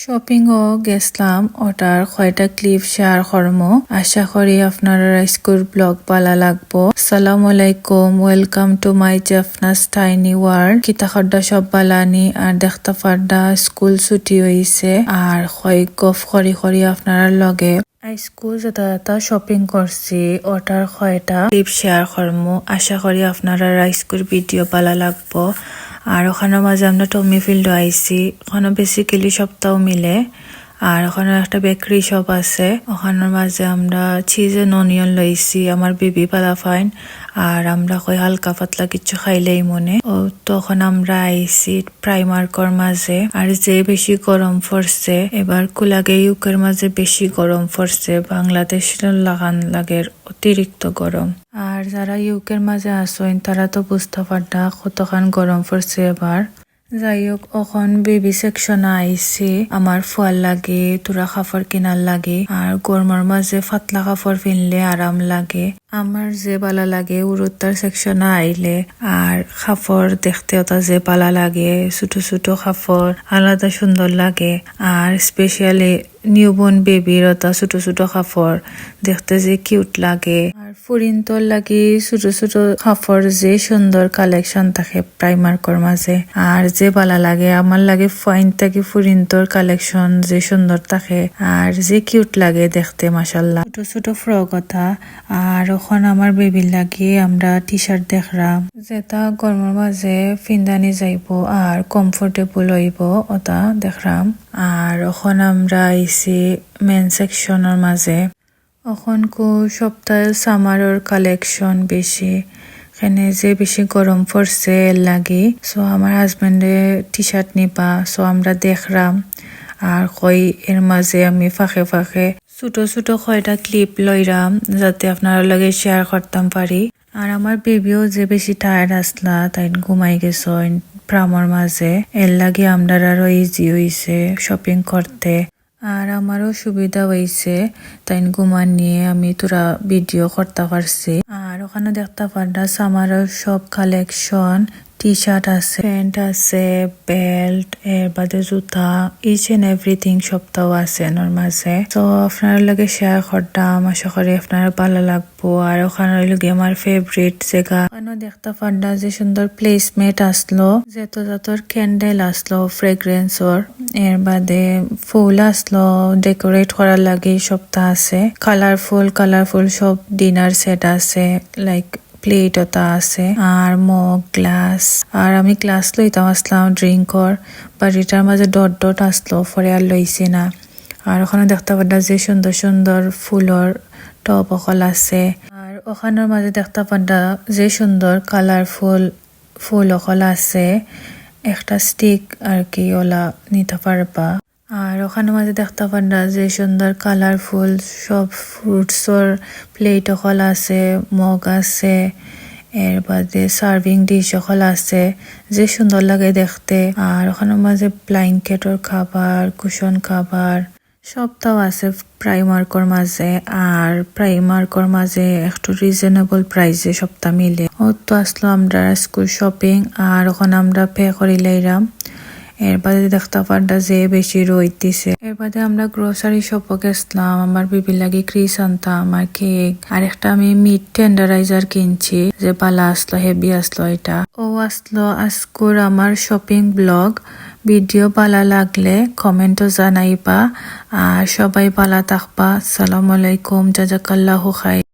Shopping ও গেছলাম ওটার কয়টা clip share করমো। আশা করি আপনারা স্কুল ব্লগ ভালো লাগবো। আসসালামু আলাইকুম, welcome to my Jefnas tiny world. কিতা খড্ডা সব বালানি আর দেখতে পাড্ডা স্কুল ছুটি হইছে আর কয় গফ করি আপনারা লগে স্কুল যেটা শপিং করছি ওটার কয়টা ক্লিপ শেয়ার করমু। আশা করি আপনারা স্কুল ভিডিও ভালো লাগবো। আর ওখানের মাঝে আমরা টমি ফিল্ড আইছি, ওখানে বেসিক্যালি সপ্তাহ মিলে। আর ওখানে একটা বেকারি শপ আছে, ওখানের মাঝে আমরা চিজ এন্ড অনিয়ন লইছি, আমার বেবি পালা ফাইন। আর আমরা কই হালকা পাতলা কিছু খাইলেই মনে ও। তখন আমরা আইছি প্রাইমার্কর মাঝে। আর যে বেশি গরম পড়ছে এবার কুলাগে ইউকের মাঝে বেশি গরম পড়ছে, বাংলাদেশ লাগান লাগের অতিরিক্ত গরম। আর যারা ইউকের মাঝে আসেন তারা তো বুঝতে পারডা কতখান গরম পড়ছে এবার। যাই হোক, এখন বেবি সেকশনে আইছি, আমার ফুয়ার লাগে তোরা কাপড় কেনার লাগে। আর গরমের মাঝে পাতলা কাপড় কিনলে আরাম লাগে। আমার যে বালা লাগে উরুত্তার সেকশনে আইলে আর কাপড় দেখতে ওটা যে বালা লাগে, ছোট ছোট কাপড় আলাদা সুন্দর লাগে। আর স্পেশালি নিউবর্ন বেবির ওটা ছোট ছোট কাপড় দেখতে যে কিউট লাগে। আর ফুরিন্তর লাগি ছোট ছোট কাপড় যে সুন্দর কালেকশন থাকে প্রাইমার্কর মাঝে। আর যে বালা লাগে আমার লাগে ফাইন থাকি ফুরিন্তর কালেকশন যে সুন্দর থাকে আর যে কিউট লাগে দেখতে মাশাল্লাহ। ছোট ছোট ফ্রক ওটা। আর ওখান আমার বেবির লাগে আমরা টি শার্ট দেখলাম যেটা গরমের মাঝে ফিন্দানি যাইব আর কমফোর্টেবল হইব ওটা দেখলাম। আর ওখান আমরা আইছি মেন সেকশনের মাঝে। ওখান সপ্তাহে সামারের কালেকশন বেশি, এখানে যে বেশি গরম পড়ছে এর লাগে। সো আমার হাজবেন্ডে টি শার্ট নিবা, সো আমরা দেখলাম। আর কই এর মাঝে আমি ফাঁকে ফাঁকে ছোট ছোট কয়টা ক্লিপ লইরাম যাতে আপনারা লগে শেয়ার করতাম পারি। আর আমার বেবিও যে বেশি টায়ার্ড আসলা তাই ঘুমাই গেছেন প্রামর মাঝে, এর লাগে আমরা আরো ইজি হইছে শপিং করতে। আর আমারও সুবিধা হয়েছে তাই ঘুমান নিয়ে আমি তোরা ভিডিও করতে পারছি। আর ওখানে দেখতে পারডা সামারও সব কালেকশন, টি শার্ট আছে, প্যান্ট আছে, বেল্ট, এর বাদে জুতা, ইচ এন্ড এভরিথিং সপ্তাহ আছে এর মাঝে। তো আপনার লগে শেয়ার করতাম, আশা করি আপনার ভালো লাগবো। আর ওখানে লগে আমার ফেভারিট জায়গা ওখানে দেখতে পারডা যে সুন্দর প্লেসমেট আসলো, যতর ক্যান্ডেল আসলো ফ্রেগ্রেন্সর, এর বাদে ফুল আসলো ডেকোরেট করার লাগে সপ্তাহ আছে। কালারফুল সব ডিনার সেট আছে, লাইক প্লেট ওটা আছে আর মগ গ্লাস। আর আমি গ্লাস লইতাম আসলাম ড্রিঙ্কর, বাট এটার মাঝে ডট ডট আসলো পরে আর লইছি না। আর ওখানে দেখতে পারডা যে সুন্দর সুন্দর ফুলর টপ অকল আছে। আর ওখানের মাঝে দেখতে পারডা যে সুন্দর কালারফুল ফুল অকল আছে, একটা স্টিক আর কি ওলা নিতে পারবা। আর ওখানে মাঝে দেখতে পারডা যে সুন্দর কালারফুল সব ফ্রুটসর প্লেট অকল আছে, মগ আছে, এর বাদে সার্ভিং ডিশ অকল আছে যে সুন্দর লাগে দেখতে। আর ওখানে মাঝে ব্ল্যাঙ্কেটর খাবার, কুশন খাবার সবটাও আছে প্রাইমার্কর মাঝে। আর প্রাইমার্কর মাঝে একটু রিজনেবল প্রাইসে সবটা মিলে ও তো আসলো আমরা স্কুল শপিং। আর ওখানে আমরা পে করি লাইরাম। এর বাদে দেখতে পারডা যে বেশি রইতেছে। এর বাদে আমরা গ্রোসারি শপে গেছিলাম, আমার বিবি লাগে ক্রিস আনতাম আর কেক। আর একটা আমি মিট টেন্ডারাইজার কিনছি যে বালা আসলো, হেভি আসলো এটা। ও আসলো আজকুর আমার শপিং ব্লগ। ভিডিও ভালো লাগলে কমেন্টও জানাইবা। আর সবাই ভালো থাকবা। আসসালামু আলাইকুম, জাজাকাল্লাহু খাইর।